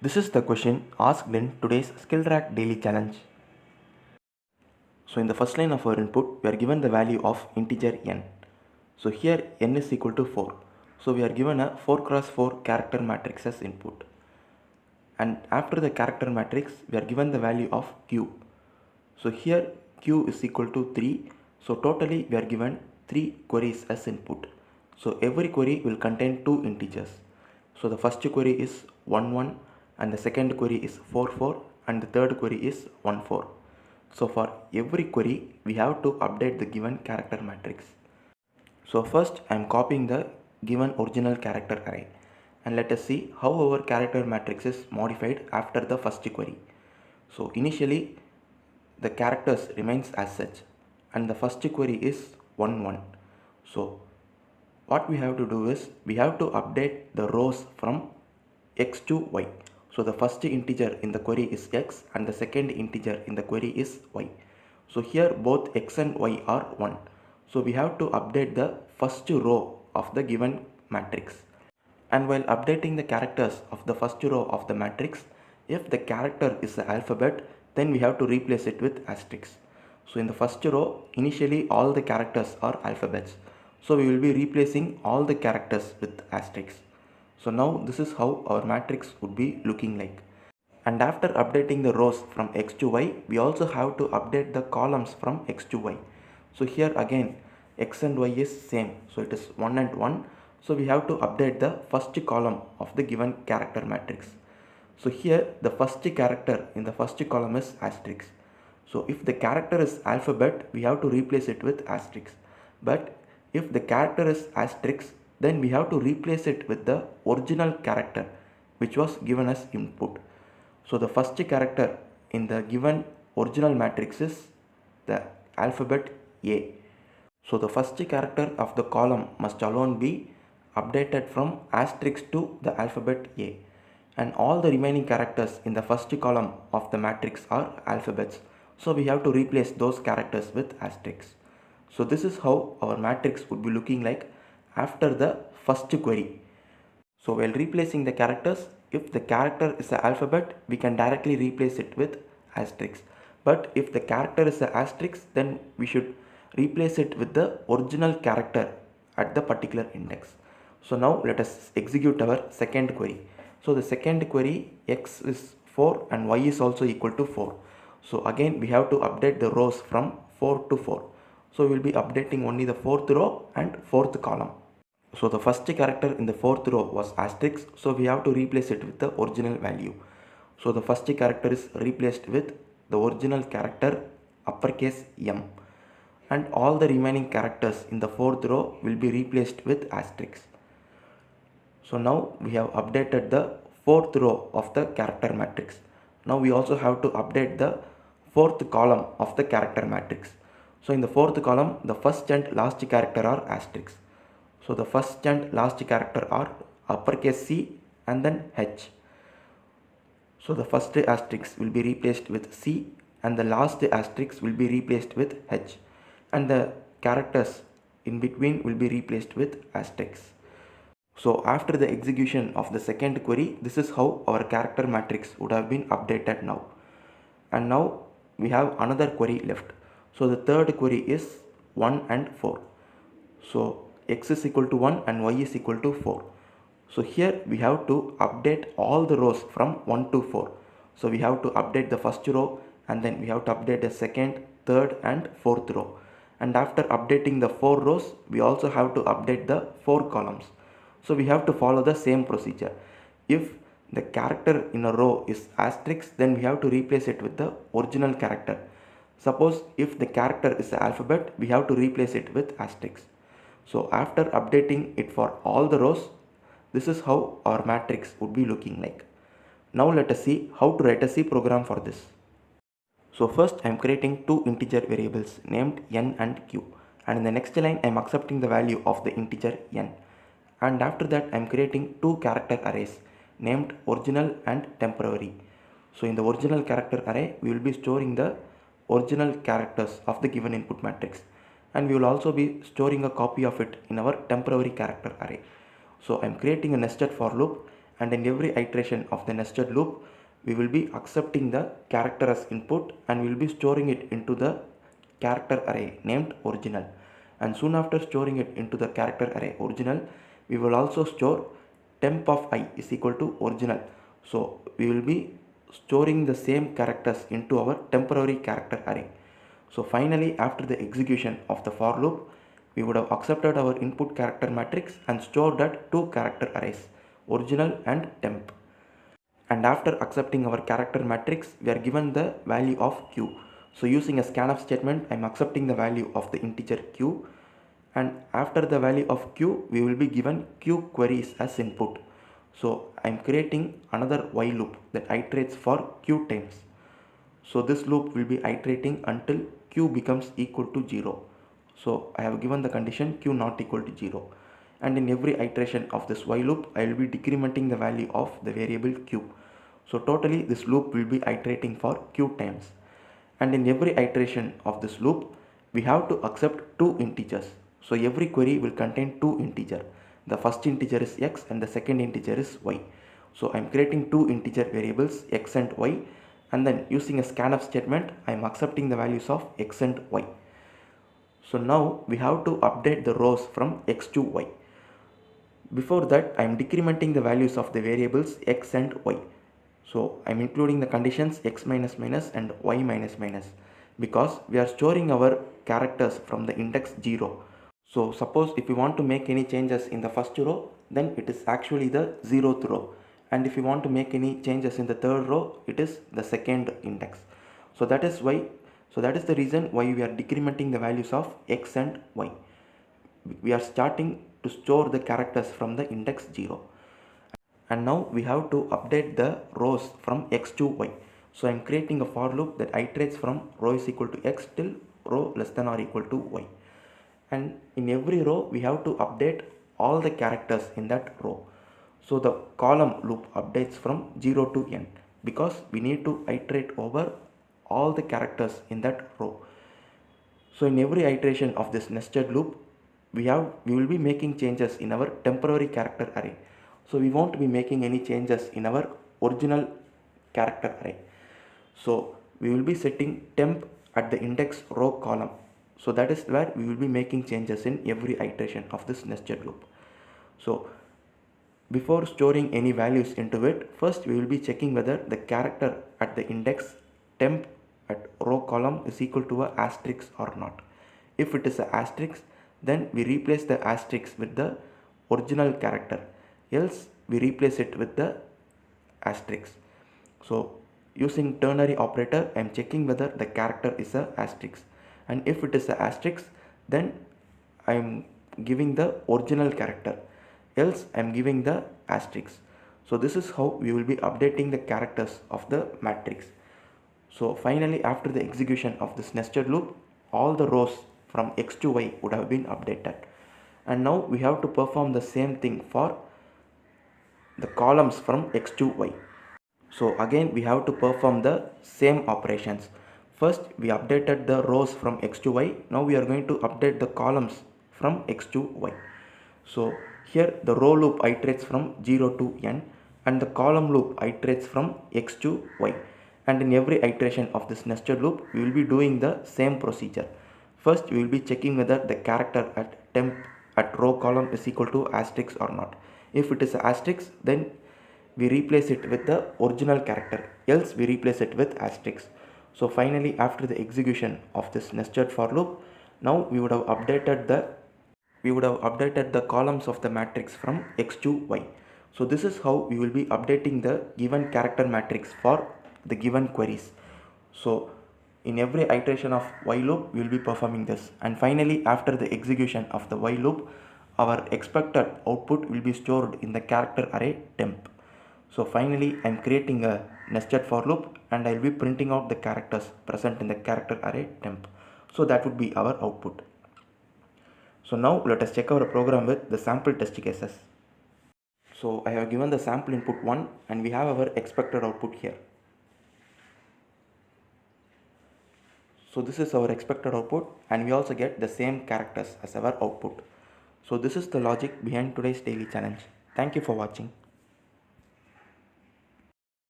This is the question asked in today's skillrack daily challenge. So in the first line of our input, we are given the value of integer n. So here n is equal to 4. So we are given a 4 cross 4 character matrix as input. And after the character matrix, we are given the value of q. So here q is equal to 3. So totally we are given 3 queries as input. So every query will contain 2 integers. So the first query is 1 1 and the second query is 4 4 and the third query is 1 4. So for every query we have to update the given character matrix. So first I am copying the given original character array, and let us see how our character matrix is modified after the first query. So initially the characters remains as such and the first query is 1 1. So what we have to do is we have to update the rows from x to y. So the first integer in the query is x and the second integer in the query is y. So here both x and y are 1. So we have to update the first row of the given matrix. And while updating the characters of the first row of the matrix, if the character is the alphabet, then we have to replace it with asterisks. So in the first row, initially all the characters are alphabets. So we will be replacing all the characters with asterisks. So now this is how our matrix would be looking like. And after updating the rows from x to y, we also have to update the columns from x to y. So here again x and y is same, so it is 1 and 1. So we have to update the first column of the given character matrix. So here the first character in the first column is asterisk. So if the character is alphabet, we have to replace it with asterisk. But if the character is asterisk, then we have to replace it with the original character which was given as input. So the first character in the given original matrix is the alphabet A. So the first character of the column must alone be updated from asterisk to the alphabet A, and all the remaining characters in the first column of the matrix are alphabets. So we have to replace those characters with asterisks. So this is how our matrix would be looking like after the first query. So while replacing the characters, if the character is the alphabet, we can directly replace it with asterisks. But if the character is the asterisk, then we should replace it with the original character at the particular index. So now let us execute our second query. So the second query, x is 4 and y is also equal to 4. So again we have to update the rows from 4 to 4. So we will be updating only the fourth row and fourth column. So the first character in the fourth row was asterisk, so we have to replace it with the original value. So the first character is replaced with the original character uppercase M, and all the remaining characters in the fourth row will be replaced with asterisks. So now we have updated the fourth row of the character matrix. Now we also have to update the fourth column of the character matrix. So in the fourth column, the first and last character are asterisks. So the first and last character are uppercase C and then H. So the first asterisk will be replaced with C and the last asterisk will be replaced with H, and the characters in between will be replaced with asterisks. So after the execution of the second query, this is how our character matrix would have been updated now. And now we have another query left. So the third query is 1 and 4. So x is equal to 1 and y is equal to 4. So here we have to update all the rows from 1 to 4. So we have to update the first row and then we have to update the second, third and fourth row. And after updating the 4 rows, we also have to update the 4 columns. So we have to follow the same procedure. If the character in a row is asterisk, then we have to replace it with the original character. Suppose if the character is the alphabet, we have to replace it with asterisk. So after updating it for all the rows, this is how our matrix would be looking like. Now let us see how to write a C program for this. So first I am creating two integer variables named n and q, and in the next line I am accepting the value of the integer n. And after that I am creating two character arrays named original and temporary. So in the original character array, we will be storing the original characters of the given input matrix, and we will also be storing a copy of it in our temporary character array. So I am creating a nested for loop, and in every iteration of the nested loop we will be accepting the character as input and we will be storing it into the character array named original, and soon after storing it into the character array original we will also store temp of I is equal to original. So we will be storing the same characters into our temporary character array. So finally, after the execution of the for loop, we would have accepted our input character matrix and stored at two character arrays, original and temp. And after accepting our character matrix, we are given the value of q. So using a scanf statement, I am accepting the value of the integer q, and after the value of q, we will be given q queries as input. So I am creating another while loop that iterates for q times. So this loop will be iterating until q becomes equal to 0. So I have given the condition q not equal to 0, and in every iteration of this while loop I will be decrementing the value of the variable q. So totally this loop will be iterating for q times, and in every iteration of this loop we have to accept two integers. So every query will contain two integers. The first integer is x and the second integer is y. So I am creating two integer variables x and y, and then using a scanf statement I am accepting the values of x and y. So now we have to update the rows from x to y. Before that I am decrementing the values of the variables x and y. So I am including the conditions x minus minus and y minus minus because we are storing our characters from the index 0. So suppose if we want to make any changes in the first row, then it is actually the 0th row, and if you want to make any changes in the third row, it is the second index. So that is the reason why we are decrementing the values of x and y. We are starting to store the characters from the index 0, and now we have to update the rows from x to y. So I am creating a for loop that iterates from row is equal to x till row less than or equal to y, and in every row we have to update all the characters in that row. So the column loop updates from 0 to n because we need to iterate over all the characters in that row. So in every iteration of this nested loop we will be making changes in our temporary character array. So we won't be making any changes in our original character array. So we will be setting temp at the index row column. So that is where we will be making changes in every iteration of this nested loop. So before storing any values into it, first we will be checking whether the character at the index temp at row column is equal to a asterisk or not. If it is a asterisk, then we replace the asterisk with the original character, else we replace it with the asterisk. So using ternary operator I am checking whether the character is a asterisk, and if it is a asterisk then I am giving the original character, else I am giving the asterisk. So this is how we will be updating the characters of the matrix. So finally, after the execution of this nested loop, all the rows from x to y would have been updated, and now we have to perform the same thing for the columns from x to y. So again we have to perform the same operations. First we updated the rows from x to y, now we are going to update the columns from x to y. So here the row loop iterates from 0 to n and the column loop iterates from x to y, and in every iteration of this nested loop we will be doing the same procedure. First we will be checking whether the character at temp at row column is equal to asterisk or not. If it is asterisk, then we replace it with the original character, else we replace it with asterisk. So finally, after the execution of this nested for loop, now we would have updated the columns of the matrix from x to y. So this is how we will be updating the given character matrix for the given queries. So in every iteration of while loop we will be performing this, and finally after the execution of the while loop our expected output will be stored in the character array temp. So finally I am creating a nested for loop and I will be printing out the characters present in the character array temp. So that would be our output. So now let us check our program with the sample test cases. So I have given the sample input 1 and we have our expected output here. So this is our expected output and we also get the same characters as our output. So this is the logic behind today's daily challenge. Thank you for watching.